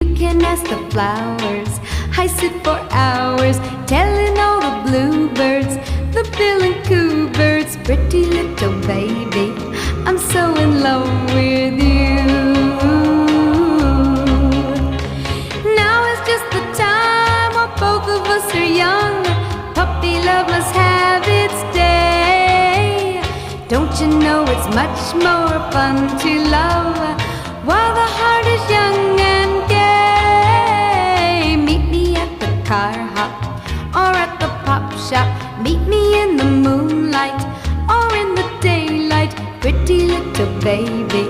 You can ask the flowers. I sit for hours telling all the bluebirds, the bill and coo birds, pretty little baby, I'm so in love with you. Now is just the time while both of us are young. Puppy love must have its day. Don't you know it's much more fun to love while the heart is young and gay? Meet me at the car hop or at the pop shop. Meet me in the moonlight or in the daylight, pretty little baby,